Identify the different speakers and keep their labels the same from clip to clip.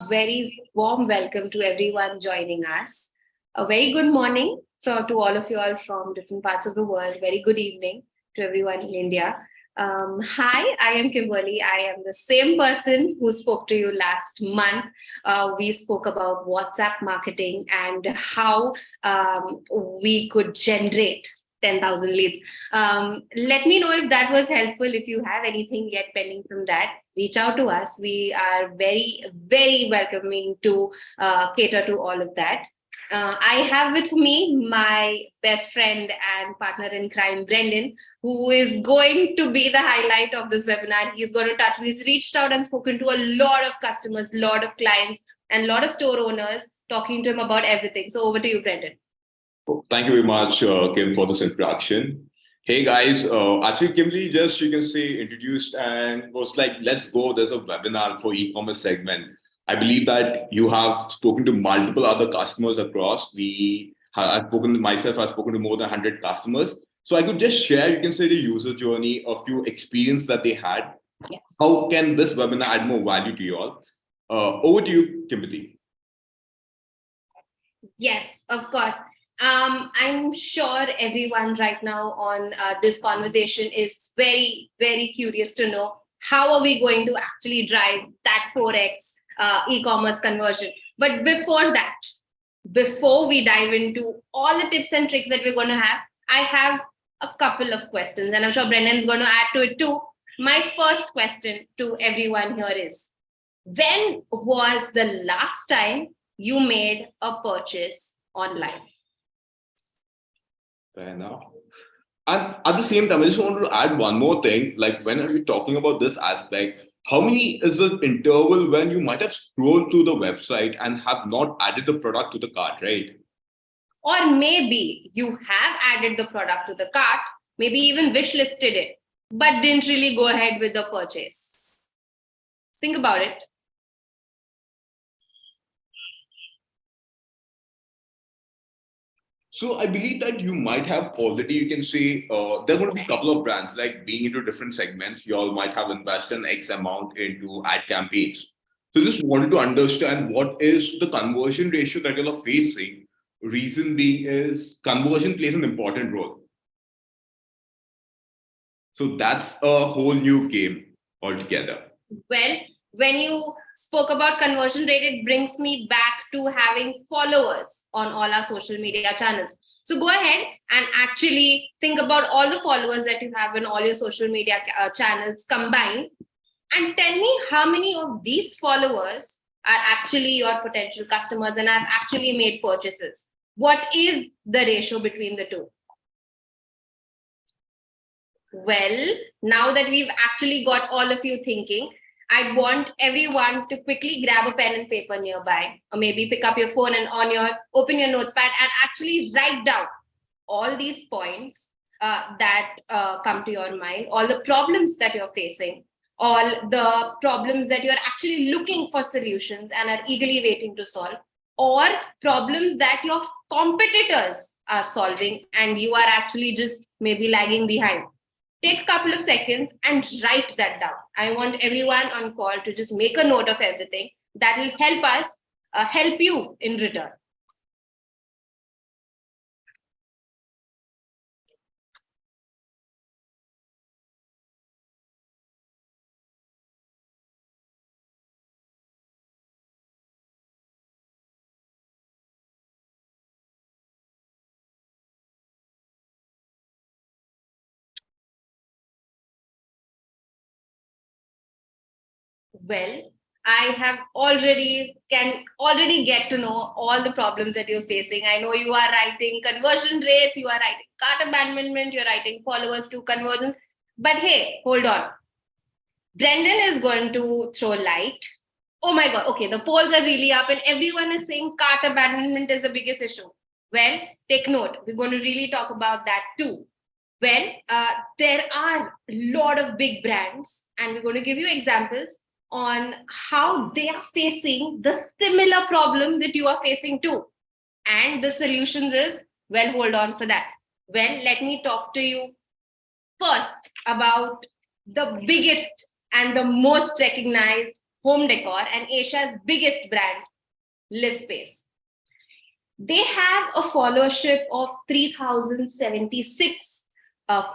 Speaker 1: very warm welcome to everyone joining us. A very good morning to all of you all from different parts of the world. Very good evening to everyone in India. Hi, I am Kimberly. I am the same person who spoke to you last month. We spoke about WhatsApp marketing and how we could generate 10,000 leads. Let me know if that was helpful. If you have anything yet pending from that, reach out to us. We are very, very welcoming to cater to all of that. I have with me my best friend and partner in crime, Brendan, who is going to be the highlight of this webinar. He's going to touch. He's reached out and spoken to a lot of customers, lot of clients, and a lot of store owners, talking to him about everything. So over to you, Brendan.
Speaker 2: Thank you very much, Kim, for this introduction. Hey guys, actually Kimberly just you can say introduced and was like, let's go. There's a webinar for e-commerce segment. I believe that you have spoken to multiple other customers across. I've spoken to myself. I've spoken to more than 100 customers. So I could just share, you can say, the user journey, a few experience that they had.
Speaker 1: Yes.
Speaker 2: How can this webinar add more value to you all? Over to you, Kimberly.
Speaker 1: Yes, of course. I'm sure everyone right now on this conversation is very, very curious to know how are we going to actually drive that 4x e-commerce conversion. But before that, before we dive into all the tips and tricks that we're going to have, I have a couple of questions, and I'm sure Brendan's going to add to it too. My first question to everyone here is, when was the last time you made a purchase online?
Speaker 2: Fair enough. And at the same time, I just wanted to add one more thing. Like, when are we talking about this aspect? How many is the interval when you might have scrolled through the website and have not added the product to the cart, right?
Speaker 1: Or maybe you have added the product to the cart, maybe even wishlisted it, but didn't really go ahead with the purchase. Think about it.
Speaker 2: So I believe that you might have already, you can say, there are going to be a couple of brands, like being into different segments, you all might have invested an X amount into ad campaigns. So just wanted to understand what is the conversion ratio that you're facing. Reason being is conversion plays an important role. So that's a whole new game altogether.
Speaker 1: Well, when you spoke about conversion rate, it brings me back to having followers on all our social media channels. So go ahead and actually think about all the followers that you have in all your social media channels combined, and tell me how many of these followers are actually your potential customers and have actually made purchases. What is the ratio between the two? Well, now that we've actually got all of you thinking, I'd want everyone to quickly grab a pen and paper nearby, or maybe pick up your phone and open your notepad and actually write down all these points that come to your mind, all the problems that you're facing, all the problems that you're actually looking for solutions and are eagerly waiting to solve, or problems that your competitors are solving and you are actually just maybe lagging behind. Take a couple of seconds and write that down. I want everyone on call to just make a note of everything. That will help us help you in return. Well, I have can already get to know all the problems that you're facing. I know you are writing conversion rates, you are writing cart abandonment, you're writing followers to conversion. But hey, hold on. Brendan is going to throw light. Oh my God, okay, the polls are really up and everyone is saying cart abandonment is the biggest issue. Well, take note. We're going to really talk about that too. Well, there are a lot of big brands and we're going to give you examples on how they are facing the similar problem that you are facing too. And the solutions is, well, hold on for that. Well, let me talk to you first about the biggest and the most recognized home decor and Asia's biggest brand, Live Space. They have a followership of 3,076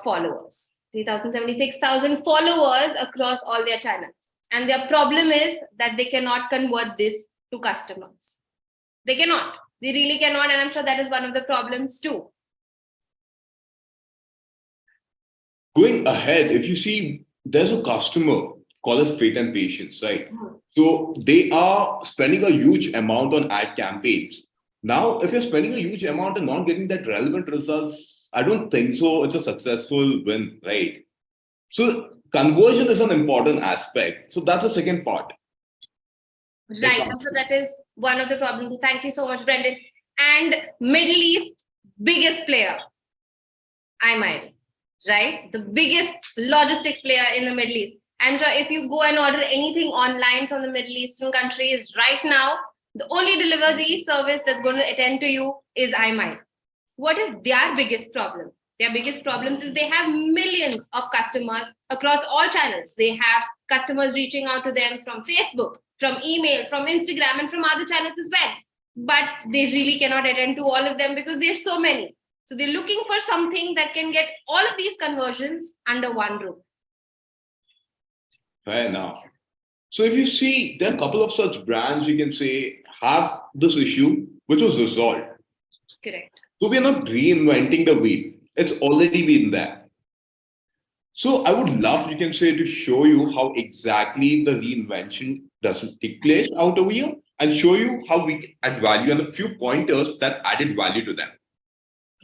Speaker 1: followers, 3,076,000 followers across all their channels. And their problem is that they cannot convert this to customers. They cannot. They really cannot. And I'm sure that is one of the problems too.
Speaker 2: Going ahead, if you see, there's a customer called as Fate and Patience, right? So they are spending a huge amount on ad campaigns. Now, if you're spending a huge amount and not getting that relevant results, I don't think so. It's a successful win, right? So conversion is an important aspect. So that's the second part.
Speaker 1: Right. So that is one of the problems. Thank you so much, Brendan. And Middle East, biggest player, iMile, right? The biggest logistic player in the Middle East. I'm sure if you go and order anything online from the Middle Eastern countries right now, the only delivery service that's going to attend to you is iMile. What is their biggest problem? Their biggest problems is they have millions of customers across all channels. They have customers reaching out to them from Facebook, from email, from Instagram, and from other channels as well. But they really cannot attend to all of them because there's so many. So they're looking for something that can get all of these conversions under one roof.
Speaker 2: Fair enough. So if you see, there are a couple of such brands you can say have this issue, which was resolved.
Speaker 1: Correct.
Speaker 2: So we are not reinventing the wheel. It's already been there. So I would love, you can say, to show you how exactly the reinvention doesn't take place out over here and show you how we can add value and a few pointers that added value to them.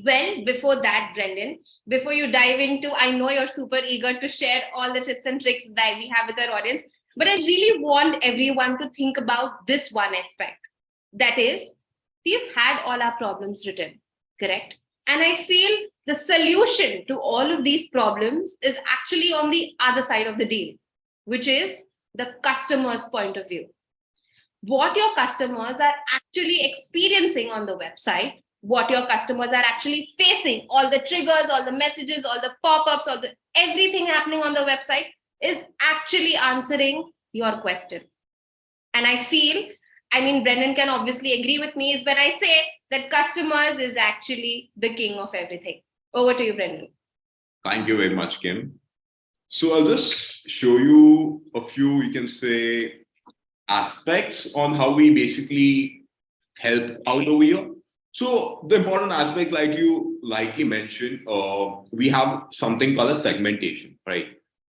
Speaker 1: Well, before that, Brendan, before you dive into, I know you're super eager to share all the tips and tricks that we have with our audience, but I really want everyone to think about this one aspect. That is, we've had all our problems written, correct? And I feel the solution to all of these problems is actually on the other side of the deal, which is the customer's point of view. What your customers are actually experiencing on the website, what your customers are actually facing, all the triggers, all the messages, all the pop-ups, all the everything happening on the website is actually answering your question. And I feel, Brendan can obviously agree with me, is when I say that customers is actually the king of everything. Over to you, Brendan.
Speaker 2: Thank you very much, Kim. So I'll just show you a few, you can say, aspects on how we basically help out over here. So the important aspect, like you likely mentioned, we have something called a segmentation, right?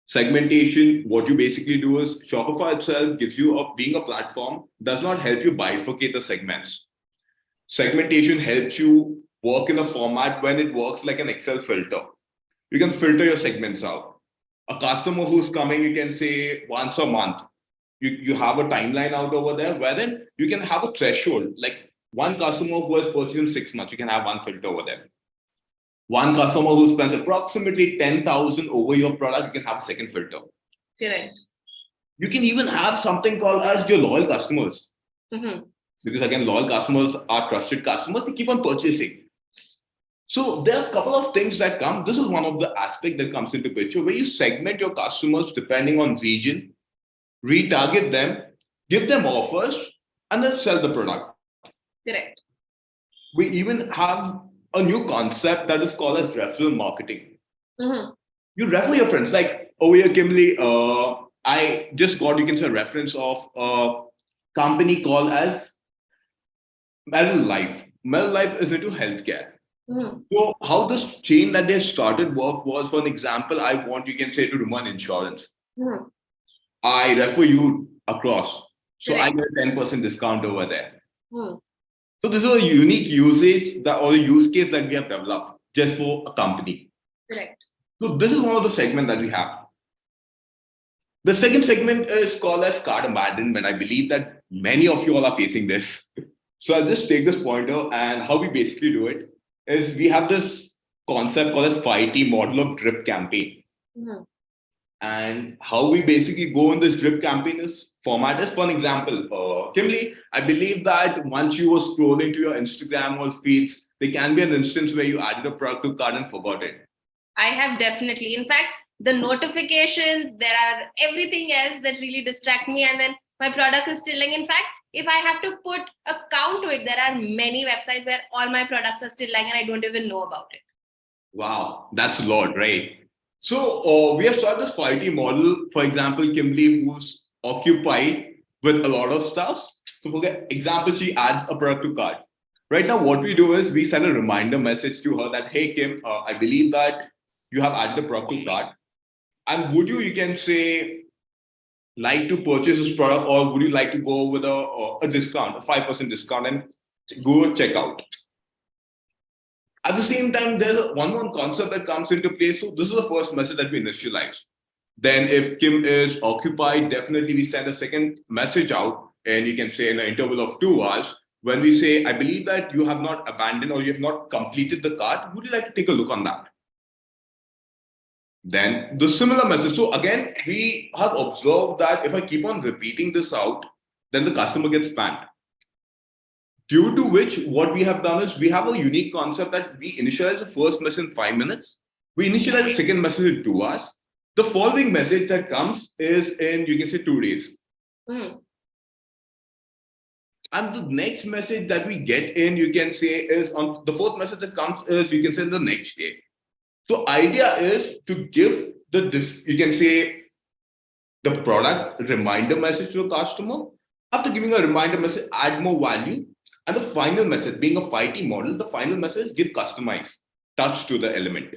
Speaker 2: Segmentation, what you basically do is Shopify itself gives you being a platform, does not help you bifurcate the segments. Segmentation helps you work in a format when it works like an Excel filter. You can filter your segments out. A customer who's coming, you can say once a month. You have a timeline out over there wherein you can have a threshold, like one customer who has purchased in 6 months, you can have one filter over there. One customer who spends approximately 10,000 over your product, you can have a second filter.
Speaker 1: Correct.
Speaker 2: You can even have something called as your loyal customers. Mm-hmm. Because again, loyal customers are trusted customers, they keep on purchasing. So there are a couple of things that come. This is one of the aspects that comes into picture where you segment your customers depending on region, retarget them, give them offers, and then sell the product.
Speaker 1: Correct.
Speaker 2: We even have a new concept that is called as referral marketing. Mm-hmm. You refer your friends. Like over here, Kimberly, I just got, you can say, a reference of a company called as Merrill Life. Merrill Life is into healthcare. Mm-hmm. So how this chain that they started work was, for an example, I want, you can say, to run insurance. Mm-hmm. I refer you across. So correct. I get a 10% discount over there. Hmm. So this is a unique usage that, or a use case that we have developed just for a company. Correct. So this is one of the segments that we have. The second segment is called as cart abandonment. I believe that many of you all are facing this. So I'll just take this pointer, and how we basically do it is we have this concept called as 5T model of drip campaign. Mm-hmm. And how we basically go on this drip campaign is format is, for an example, Kimberly, I believe that once you were scrolling to your Instagram or feeds, there can be an instance where you added a product to cart and forgot it.
Speaker 1: I have definitely. In fact, the notifications, there are everything else that really distract me. And then My product is still lying. In fact, if I have to put a count to it, there are many websites where all my products are still lying and I don't even know about it.
Speaker 2: Wow, that's a lot, right? So we have started this 5T model, for example, Kimberly, who's occupied with a lot of stuff. So for example, she adds a product to cart. Right now, what we do is we send a reminder message to her that, hey, Kim, I believe that you have added a product to cart. And would you can say, like to purchase this product, or would you like to go with a discount, a 5% discount, and go and check out? At the same time, there's one more concept that comes into play. So this is the first message that we initialize. Then if Kim is occupied, definitely we send a second message out, and you can say in an interval of 2 hours, when we say, I believe that you have not abandoned or you have not completed the cart. Would you like to take a look on that? Then the similar message. So again, we have observed that if I keep on repeating this out, then the customer gets panicked. Due to which, what we have done is we have a unique concept that we initialize the first message in 5 minutes. We initialize the second message in 2 hours. The following message that comes is in, you can say, 2 days.
Speaker 1: Mm.
Speaker 2: And the next message that we get in, you can say, is on the fourth message that comes is, you can say, the next day. So idea is to give you can say, the product reminder message to the customer. After giving a reminder message, add more value. And the final message, being a 5T model, the final message give customized touch to the element.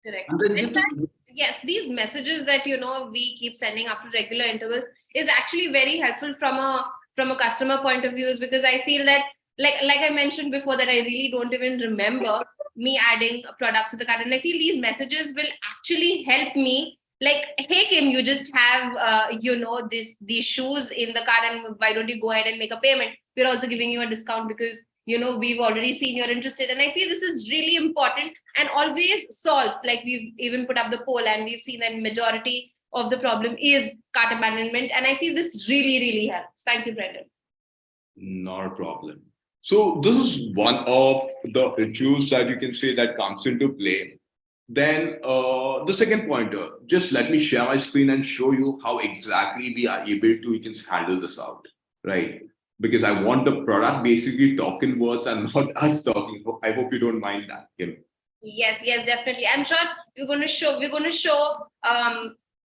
Speaker 1: Correct.
Speaker 2: And then
Speaker 1: In fact, yes, these messages that we keep sending after regular intervals is actually very helpful from a customer point of view, is because I feel that like I mentioned before, that I really don't even remember me adding products to the cart, and I feel these messages will actually help me. Like, hey Kim, you just have these shoes in the cart, and why don't you go ahead and make a payment? We're also giving you a discount because we've already seen you're interested. And I feel this is really important and always solves. Like, we've even put up the poll and we've seen that majority of the problem is cart abandonment. And I feel this really, really helps. Thank you, Brendan.
Speaker 2: Not a problem. So this is one of the issues that you can say that comes into play. Then the second pointer, just let me share my screen and show you how exactly we are able to, you can handle this out, right? Because I want the product basically talking words and not us talking. I hope you don't mind that, Kim.
Speaker 1: Yes, definitely. I'm sure we're going to show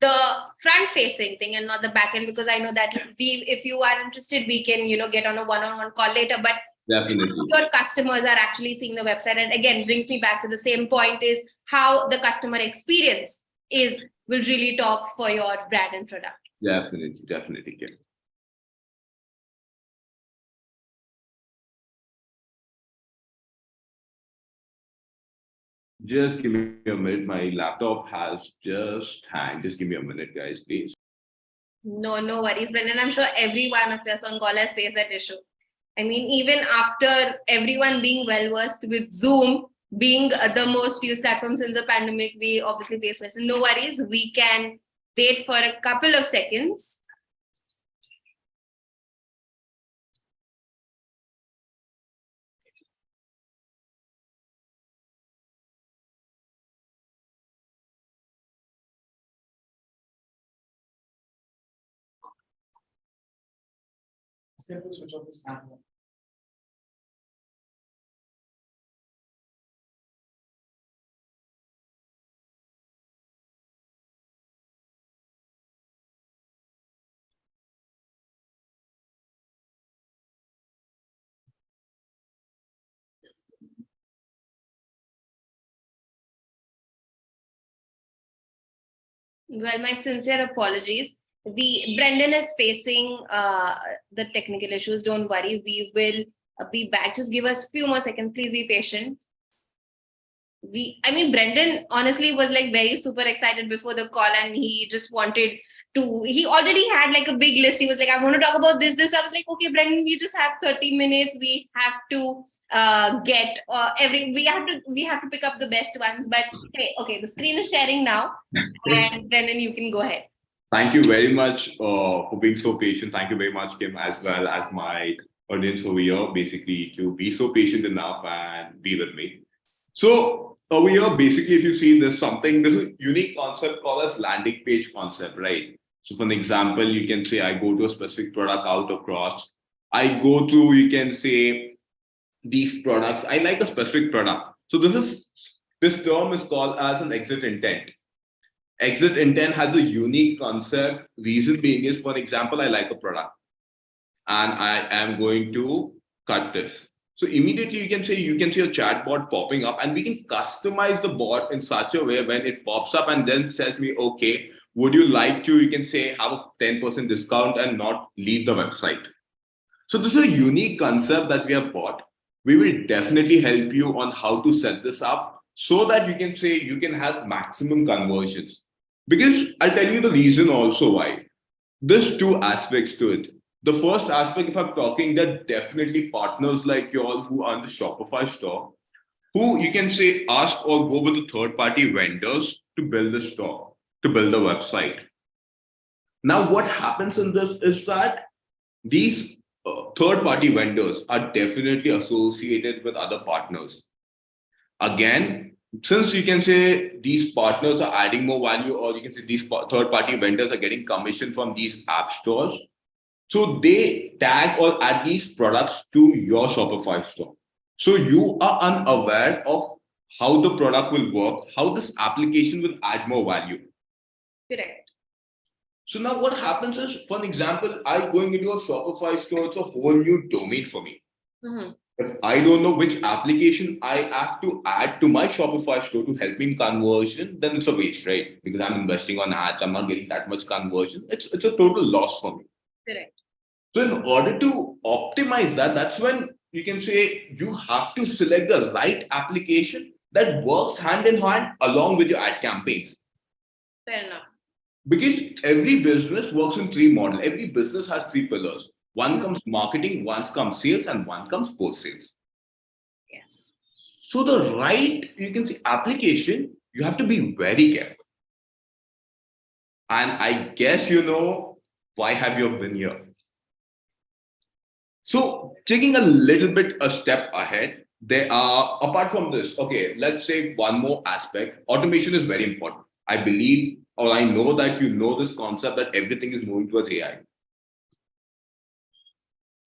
Speaker 1: the front facing thing and not the back end, because I know that if you are interested, we can get on a one-on-one call later. But
Speaker 2: definitely,
Speaker 1: your customers are actually seeing the website, and again brings me back to the same point, is how the customer experience will really talk for your brand and product.
Speaker 2: definitely, Kim. Just give me a minute. My laptop has just hanged. Just give me a minute, guys, please.
Speaker 1: No worries, Brendan. I'm sure every one of us on call has faced that issue. I mean, even after everyone being well versed with Zoom being the most used platform since the pandemic, we obviously face this. No worries, we can wait for a couple of seconds.
Speaker 3: Switch off this camera.
Speaker 1: Well, my sincere apologies. Brendan is facing the technical issues. Don't worry, we will be back. Just give us a few more seconds. Please be patient. Brendan honestly was like very super excited before the call, and he just wanted to. He already had like a big list. He was like, I want to talk about this. I was like, okay, Brendan, we just have 30 minutes. We have to get we have to pick up the best ones. But hey, okay, the screen is sharing now, and Brendan, you can go ahead.
Speaker 2: Thank you very much for being so patient. Thank you very much, Kim, as well as my audience over here, basically to be so patient enough and be with me. So over here, basically, if you see there's a unique concept called as landing page concept, right? So for an example, you can say I go to a specific product out across. I go to, you can say, these products. I like a specific product. So this term is called as an exit intent. Exit intent has a unique concept. Reason being is, for example, I like a product and I am going to cut this. So immediately you can see a chatbot popping up, and we can customize the bot in such a way when it pops up and then says me, okay, would you like to, you can say, have a 10% discount and not leave the website. So this is a unique concept that we have bought. We will definitely help you on how to set this up so that you can say you can have maximum conversions. Because I'll tell you the reason also why. There's two aspects to it. The first aspect, if I'm talking, that definitely partners like you all who are in the Shopify store, who you can say ask or go with the third party vendors to build the store, to build the website. Now, what happens in this is that these third party vendors are definitely associated with other partners. Again, since you can say these partners are adding more value, or you can say these third party vendors are getting commission from these app stores, so they tag or add these products to your Shopify store. So you are unaware of how the product will work, how this application will add more value.
Speaker 1: Correct.
Speaker 2: So now what happens is, for an example, I going into a Shopify store, it's a whole new domain for me.
Speaker 1: Mm-hmm.
Speaker 2: If I don't know which application I have to add to my Shopify store to help me in conversion, then it's a waste, right? Because I'm investing on ads, I'm not getting that much conversion. It's a total loss for me.
Speaker 1: Correct.
Speaker 2: So in order to optimize that, that's when you can say you have to select the right application that works hand in hand along with your ad campaigns.
Speaker 1: Fair enough.
Speaker 2: Because every business works in three models. Every business has three pillars. One
Speaker 1: Mm-hmm.
Speaker 2: comes marketing, one comes sales, and one comes post sales.
Speaker 1: Yes.
Speaker 2: So the right, you can see, application, you have to be very careful. And I guess you know why have you been here. So taking a little bit a step ahead, there are, apart from this, okay, let's say one more aspect. Automation is very important. I believe, or I know that you know this concept that everything is moving towards AI.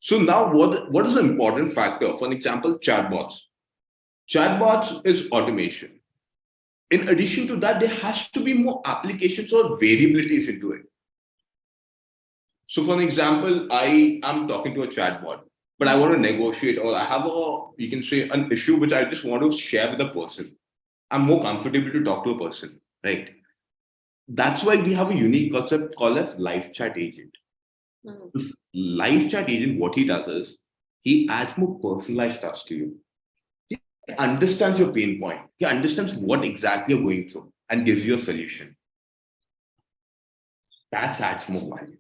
Speaker 2: So now what is an important factor? For example, chatbots. Chatbots is automation. In addition to that, there has to be more applications or variabilities into it. So for an example, I am talking to a chatbot, but I want to negotiate, or I have you can say, an issue which I just want to share with a person. I'm more comfortable to talk to a person, right? That's why we have a unique concept called as live chat agent.
Speaker 1: Mm-hmm.
Speaker 2: This live chat agent, what he does is he adds more personalized stuff to you. He understands your pain point. He understands what exactly you're going through and gives you a solution. That adds more value.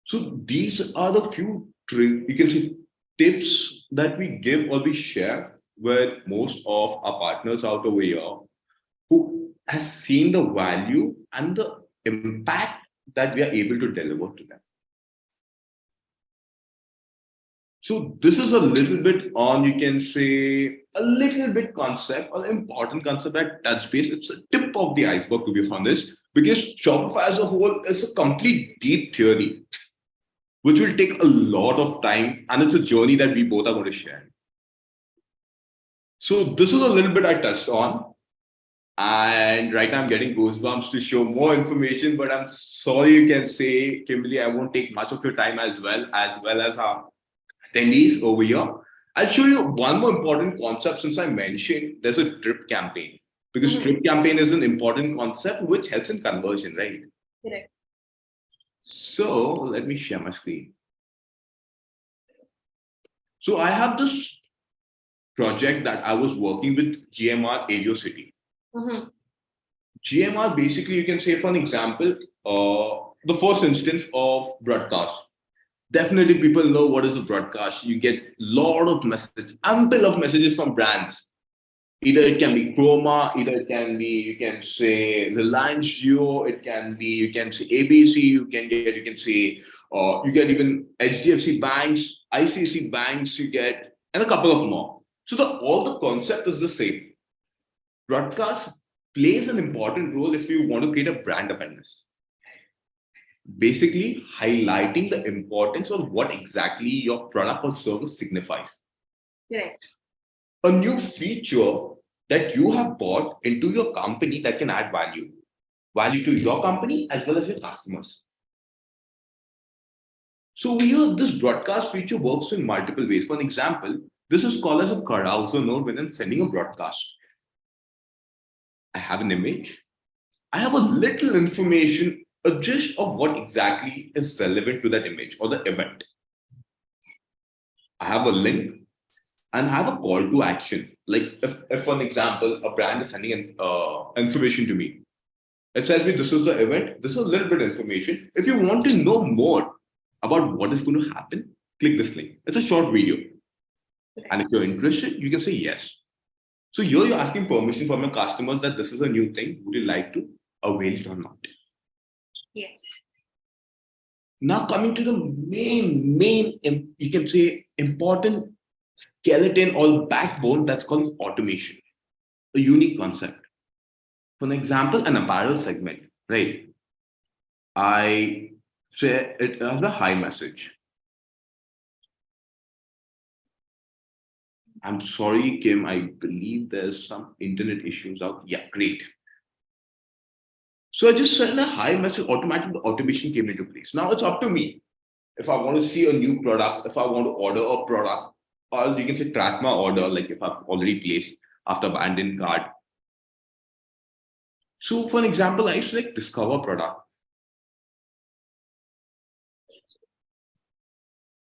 Speaker 2: So these are the few you can say tips that we give or we share with most of our partners out over here who has seen the value and the impact that we are able to deliver to them. So this is a little bit on, you can say, a little bit concept or important concept at touch base. It's a tip of the iceberg, to be honest, because Shopify as a whole is a complete deep theory, which will take a lot of time, and it's a journey that we both are going to share. So this is a little bit I touched on, and right now I'm getting goosebumps to show more information, but I'm sorry you can say, Kimberly, I won't take much of your time as well as our attendees over here. I'll show you one more important concept since I mentioned there's a drip campaign. Because
Speaker 1: Mm-hmm.
Speaker 2: drip campaign is an important concept which helps in conversion, right?
Speaker 1: Correct.
Speaker 2: So let me share my screen. So I have this project that I was working with GMR Radio City.
Speaker 1: Mm-hmm.
Speaker 2: GMR basically, you can say, for an example, the first instance of broadcast. Definitely, people know what is a broadcast. You get a lot of messages, ample of messages from brands. Either it can be Chroma, either it can be, you can say, Reliance Jio, it can be, you can say ABC, you can say, you get even HDFC banks, ICC banks, you get, and a couple of more. So all the concept is the same. Broadcast plays an important role if you want to create a brand awareness. Basically, highlighting the importance of what exactly your product or service signifies.
Speaker 1: Correct.
Speaker 2: A new feature that you have bought into your company that can add value to your company as well as your customers. So here, this broadcast feature works in multiple ways. For an example, this is called as a carousel node when I'm sending a broadcast. I have an image. I have a little information, a gist of what exactly is relevant to that image or the event. I have a link and have a call to action. Like if for an example, a brand is sending an information to me. It tells me this is the event, this is a little bit information. If you want to know more about what is going to happen, click this link. It's a short video. And if you're interested, you can say yes. So here you're asking permission from your customers that this is a new thing. Would you like to avail it or not?
Speaker 1: Yes.
Speaker 2: Now coming to the main, you can say important skeleton or backbone that's called automation, a unique concept. For an example, an apparel segment, right? I say it as a high message. I'm sorry, Kim. I believe there's some internet issues out. Yeah, great. So I just sent a high message, automatic automation came into place. Now it's up to me. If I want to see a new product, if I want to order a product, or you can say track my order, like if I've already placed after abandoned cart. So for an example, I select discover product.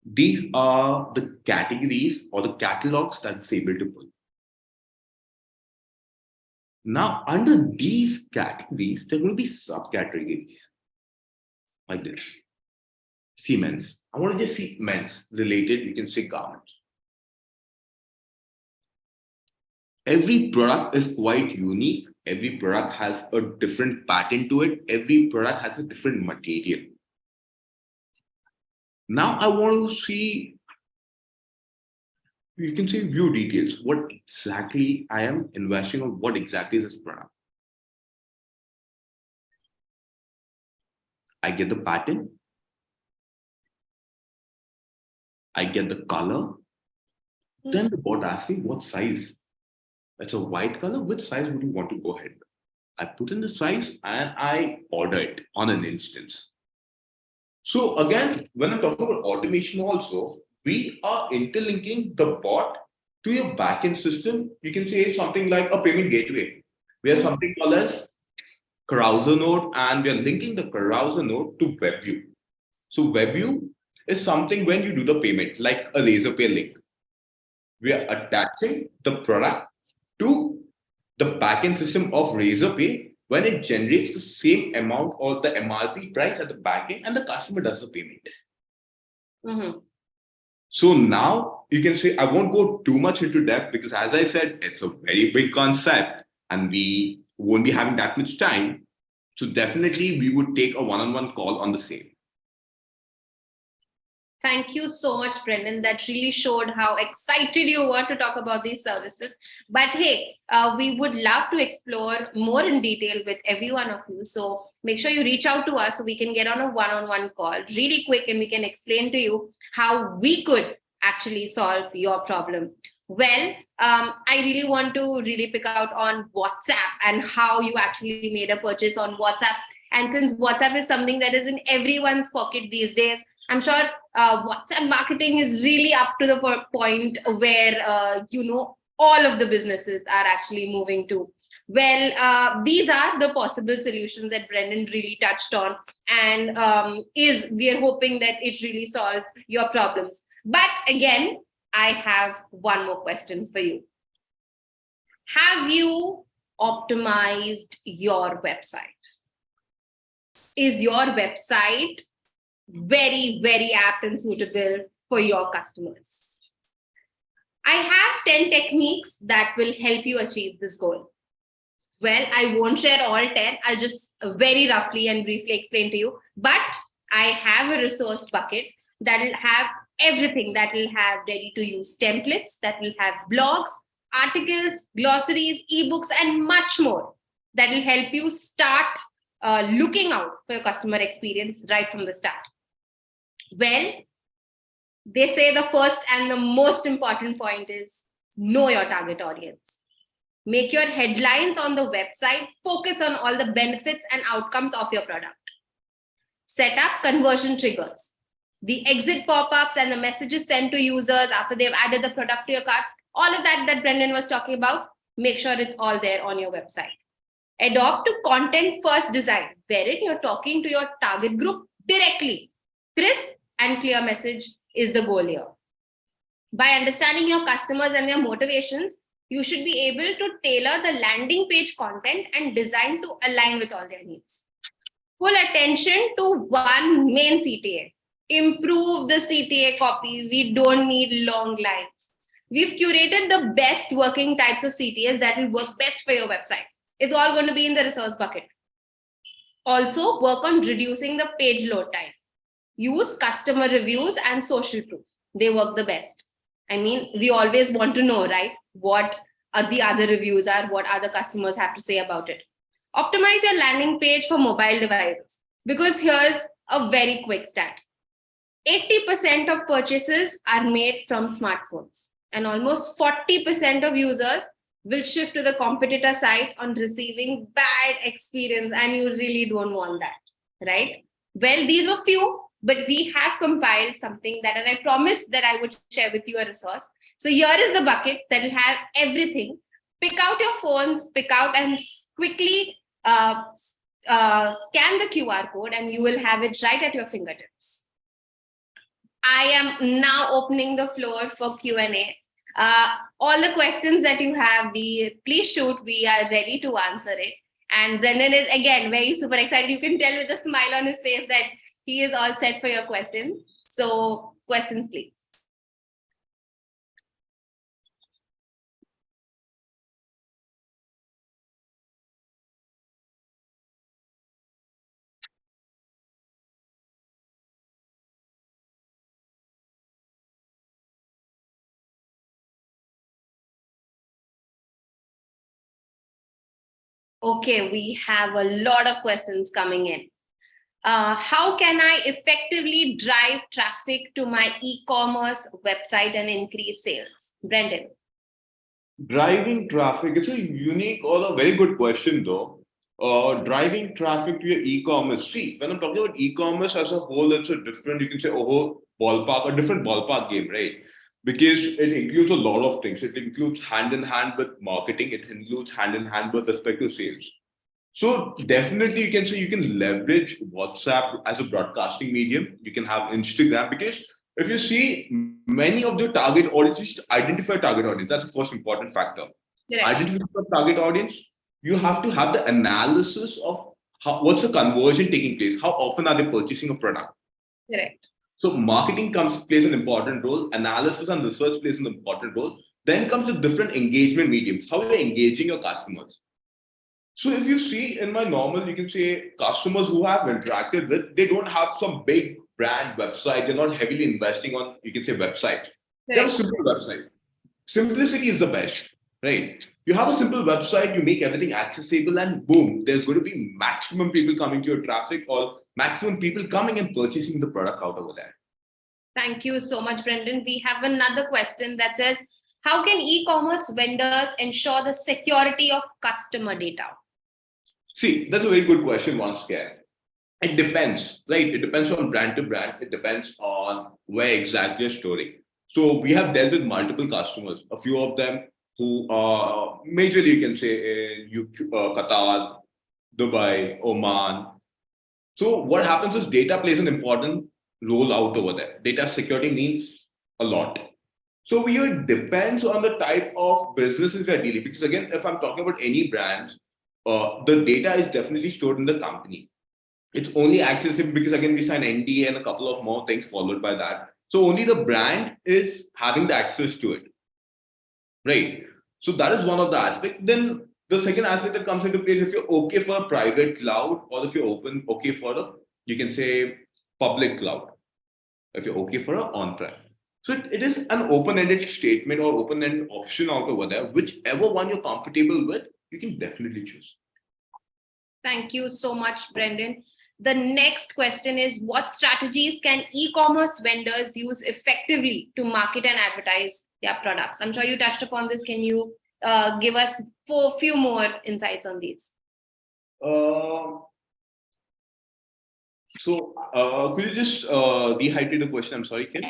Speaker 2: These are the categories or the catalogs that it's able to pull. Now, under these categories, there will be subcategories like this. See men's. I want to just see men's related, you can say garments. Every product is quite unique. Every product has a different pattern to it. Every product has a different material. Now I want to see, you can see view details. What exactly I am investing on, what exactly is this product. I get the pattern. I get the color. Then the bot asks me what size. It's a white color. Which size would you want to go ahead? I put in the size and I order it on an instance. So again, when I'm talking about automation also, we are interlinking the bot to your backend system. You can say something like a payment gateway. We have something called as carousel node, and we are linking the carousel node to WebView. So WebView is something when you do the payment, like a Razorpay link. We are attaching the product to the backend system of Razorpay when it generates the same amount or the MRP price at the backend and the customer does the payment.
Speaker 1: Mm-hmm.
Speaker 2: So now you can say, I won't go too much into depth because as I said, it's a very big concept and we won't be having that much time. So definitely we would take a one-on-one call on the same.
Speaker 1: Thank you so much, Brendan. That really showed how excited you were to talk about these services. But hey, we would love to explore more in detail with every one of you. So make sure you reach out to us so we can get on a one-on-one call really quick and we can explain to you how we could actually solve your problem. Well, I really want to really pick out on WhatsApp and how you actually made a purchase on WhatsApp. And since WhatsApp is something that is in everyone's pocket these days, I'm sure WhatsApp marketing is really up to the point where, all of the businesses are actually moving to. Well, these are the possible solutions that Brendan really touched on. And we are hoping that it really solves your problems. But again, I have one more question for you. Have you optimized your website? Is your website very, very apt and suitable for your customers? I have 10 techniques that will help you achieve this goal. Well, I won't share all 10. I'll just very roughly and briefly explain to you. But I have a resource bucket that will have everything, that will have ready to use templates, that will have blogs, articles, glossaries, ebooks, and much more. that will help you start looking out for your customer experience right from the start? Well, they say the first and the most important point is know your target audience. Make your headlines on the website focus on all the benefits and outcomes of your product. Set up conversion triggers. The exit pop-ups and the messages sent to users after they've added the product to your cart, all of that Brendan was talking about, make sure it's all there on your website. Adopt to content first design, wherein you're talking to your target group directly. Crisp and clear message is the goal here. By understanding your customers and their motivations, you should be able to tailor the landing page content and design to align with all their needs. Full attention to one main CTA. Improve the CTA copy. We don't need long lines. We've curated the best working types of CTAs that will work best for your website. It's all going to be in the resource bucket. Also, work on reducing the page load time. Use customer reviews and social proof. They work the best. I mean, we always want to know, right, what the other reviews are, what other customers have to say about it. Optimize your landing page for mobile devices, because here's a very quick stat. 80% of purchases are made from smartphones, and almost 40% of users will shift to the competitor site on receiving bad experience, and you really don't want that, right? Well, these were few, but we have compiled something that, and I promised that I would share with you a resource. So here is the bucket that will have everything. Pick out your phones, pick out and quickly scan the QR code, and you will have it right at your fingertips. I am now opening the floor for Q&A. All the questions that you have, please shoot. We are ready to answer it. And Brendan is, again, very super excited. You can tell with a smile on his face that he is all set for your questions. So questions, please. Okay, we have a lot of questions coming in. How can I effectively drive traffic to my e-commerce website and increase sales? Brendan.
Speaker 2: Driving traffic, it's a unique or a very good question though. Driving traffic to your e-commerce. See, when I'm talking about e-commerce as a whole, it's a different, you can say, a whole ballpark, a different ballpark game, right? Because it includes a lot of things. It includes hand in hand with marketing. It includes hand in hand with respect to sales. So definitely you can say you can leverage WhatsApp as a broadcasting medium. You can have Instagram, because if you see many of the target audience, just identify target audience. That's the first important factor.
Speaker 1: Correct.
Speaker 2: Identify the target audience. You have to have the analysis of what's the conversion taking place. How often are they purchasing a product?
Speaker 1: Correct.
Speaker 2: So marketing plays an important role. Analysis and research plays an important role. Then comes the different engagement mediums. How are you engaging your customers? So if you see in my normal, you can say customers who have interacted with, they don't have some big brand website. They're not heavily investing on, you can say, website. They have a simple website. Simplicity is the best, right? You have a simple website, you make everything accessible, and boom, there's going to be maximum people coming to your traffic, or maximum people coming and purchasing the product out over there.
Speaker 1: Thank you so much, Brendan. We have another question that says, how can e-commerce vendors ensure the security of customer data?
Speaker 2: See, that's a very good question once again. It depends, right? It depends on brand to brand. It depends on where exactly you're storing. So we have dealt with multiple customers, a few of them who are majorly, you can say, in Qatar, Dubai, Oman. So what happens is data plays an important role out over there. Data security means a lot. So it depends on the type of businesses they're dealing. Because again, if I'm talking about any brands, the data is definitely stored in the company. It's only accessible because again, we sign NDA and a couple of more things followed by that. So only the brand is having the access to it, right? So that is one of the aspects. Then the second aspect that comes into place, if you're okay for a private cloud, or if you're okay for a, you can say, public cloud, if you're okay for an on-prem. So it is an open-ended statement or open-ended option out over there. Whichever one you're comfortable with, you can definitely choose.
Speaker 1: Thank you so much, Brendan. The next question is, what strategies can e-commerce vendors use effectively to market and advertise their products? I'm sure you touched upon this. Can you give us a few more insights on these?
Speaker 2: Uh, could you just rehydrate the question? I'm sorry, Kim.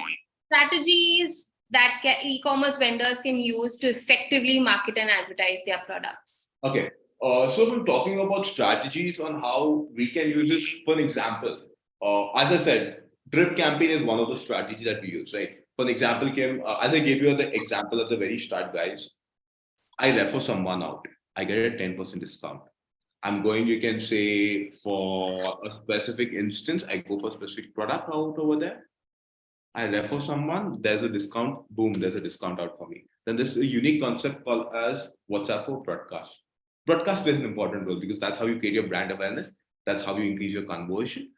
Speaker 1: Strategies that e-commerce vendors can use to effectively market and advertise their products.
Speaker 2: Okay. So we're talking about strategies on how we can use this. For an example, as I said, drip campaign is one of the strategies that we use, right? For an example, Kim, as I gave you the example at the very start, guys, I refer someone out. I get a 10% discount. I'm going, you can say, for a specific instance, I go for a specific product out over there. I refer someone, there's a discount, boom, there's a discount out for me. Then there's a unique concept called as WhatsApp for broadcast. Broadcast plays an important role because that's how you create your brand awareness. That's how you increase your conversion.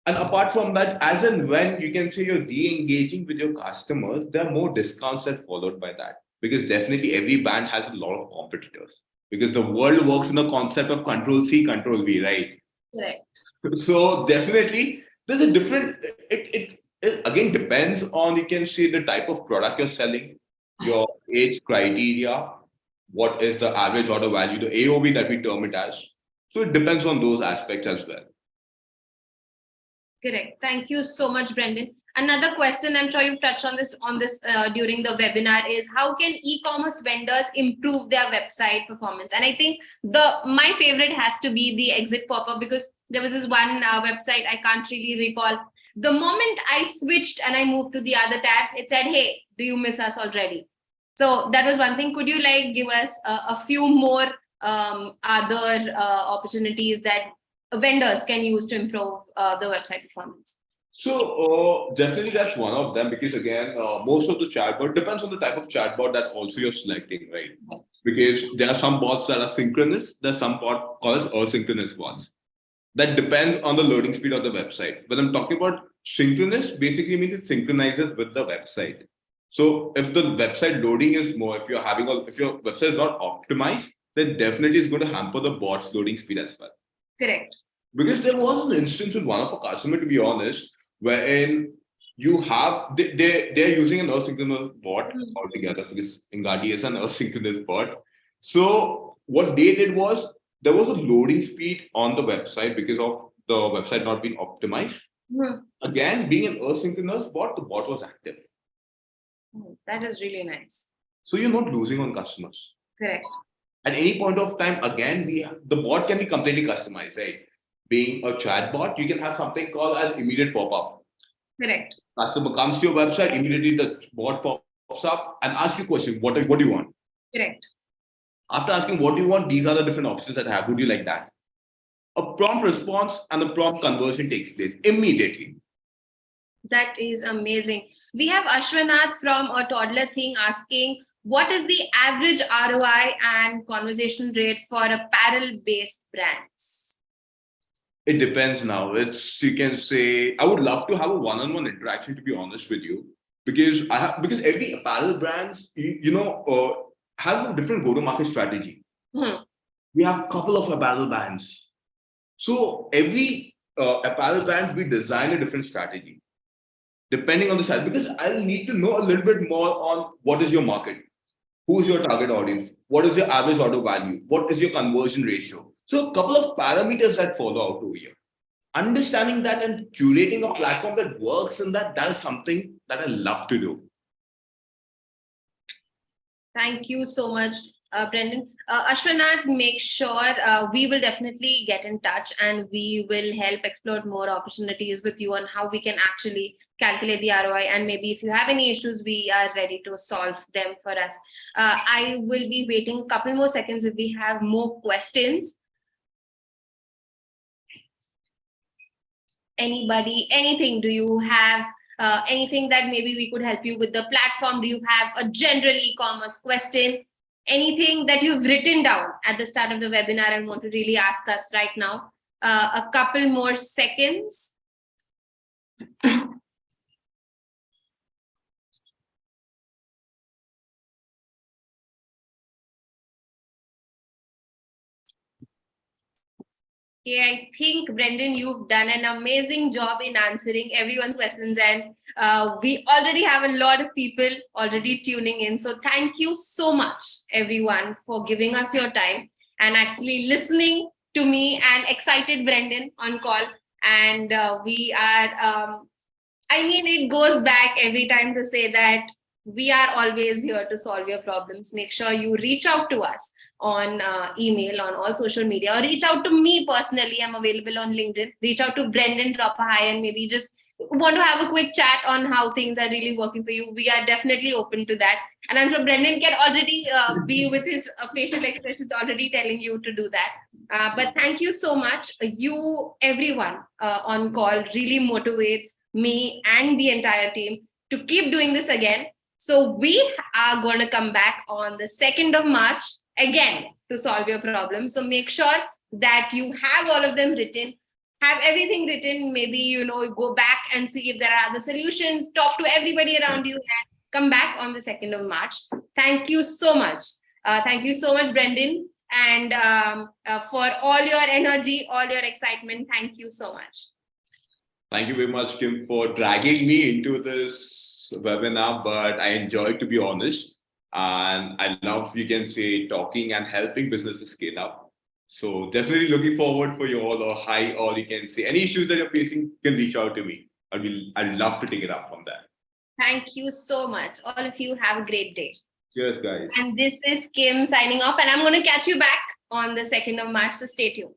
Speaker 2: And apart from that, as and when you can say you're re-engaging with your customers, there are more discounts that followed by that. Because definitely every brand has a lot of competitors. Because the world works in the concept of control C, control V, right?
Speaker 1: Right.
Speaker 2: So definitely there's a different it again depends on, you can see, the type of product you're selling, your age criteria, what is the average order value, the AOV that we term it as. So it depends on those aspects as well.
Speaker 1: Correct. Thank you so much, Brendan. Another question, I'm sure you've touched on this during the webinar, is how can e-commerce vendors improve their website performance? And I think my favorite has to be the exit pop-up, because there was this one website, I can't really recall. The moment I switched and I moved to the other tab, it said, "Hey, do you miss us already?" So that was one thing. Could you give us a few more other opportunities that vendors can use to improve the website performance?
Speaker 2: So definitely that's one of them, because again, most of the chatbot depends on the type of chatbot that also you're selecting, right? Because there are some bots that are synchronous, there's some bot called as asynchronous bots. That depends on the loading speed of the website. When I'm talking about synchronous, basically means it synchronizes with the website. So if the website loading is more, if your website is not optimized, then definitely it's going to hamper the bot's loading speed as well.
Speaker 1: Correct.
Speaker 2: Because there was an instance with one of our customers, to be honest, wherein you have they're using an asynchronous bot altogether, because Ingati is an asynchronous bot. So what they did was, there was a loading speed on the website because of the website not being optimized. Again, being an asynchronous bot, the bot was active.
Speaker 1: That is really nice.
Speaker 2: So you're not losing on customers.
Speaker 1: Correct.
Speaker 2: At any point of time, again, the bot can be completely customized, right? Being a chat bot, you can have something called as immediate pop-up.
Speaker 1: Correct.
Speaker 2: Customer comes to your website, immediately the bot pops up and asks you a question, what do you want?
Speaker 1: Correct.
Speaker 2: After asking what do you want, these are the different options that I have. Would you like that? A prompt response and a prompt conversion takes place immediately.
Speaker 1: That is amazing. We have Ashwanath from a toddler thing asking, what is the average ROI and conversation rate for apparel-based brands?
Speaker 2: It depends now. You can say, I would love to have a one-on-one interaction, to be honest with you, because every apparel brands, have a different go-to-market strategy. We have a couple of apparel brands. So every apparel brand, we design a different strategy depending on the size, because I'll need to know a little bit more on what is your market, who's your target audience, what is your average order value, what is your conversion ratio. So a couple of parameters that follow out over here. Understanding that and curating a platform that works in that is something that I love to do.
Speaker 1: Thank you so much, Brendan. Ashwanath, make sure we will definitely get in touch and we will help explore more opportunities with you on how we can actually calculate the ROI. And maybe if you have any issues, we are ready to solve them for us. I will be waiting a couple more seconds if we have more questions. Anybody, anything? Do you have anything that maybe we could help you with the platform? Do you have a general e-commerce question? Anything that you've written down at the start of the webinar and want to really ask us right now? A couple more seconds. Okay, I think Brendan, you've done an amazing job in answering everyone's questions, and we already have a lot of people already tuning in. So thank you so much, everyone, for giving us your time and actually listening to me and excited Brendan on call. And we are I mean, it goes back every time to say that we are always here to solve your problems. Make sure you reach out to us on email, on all social media, or reach out to me personally. I'm available on LinkedIn. Reach out to Brendan, drop a hi, and maybe just want to have a quick chat on how things are really working for you. We are definitely open to that. And I'm sure Brendan can already be with his facial expressions already telling you to do that. But thank you so much. You, everyone on call, really motivates me and the entire team to keep doing this again. So we are going to come back on the 2nd of March again to solve your problems. So make sure that you have all of them written, have everything written. Maybe, go back and see if there are other solutions, talk to everybody around you, and come back on the 2nd of March. Thank you so much. Thank you so much, Brendan. And for all your energy, all your excitement, thank you so much.
Speaker 2: Thank you very much, Kim, for dragging me into this webinar, but I enjoyed, to be honest. And I love, you can say, talking and helping businesses scale up. So definitely looking forward for you all, or hi, or you can say any issues that you're facing, you can reach out to me. I'd love to take it up from there.
Speaker 1: Thank you so much. All of you have a great day.
Speaker 2: Cheers, guys.
Speaker 1: And this is Kim signing off, and I'm going to catch you back on the 2nd of March. So stay tuned.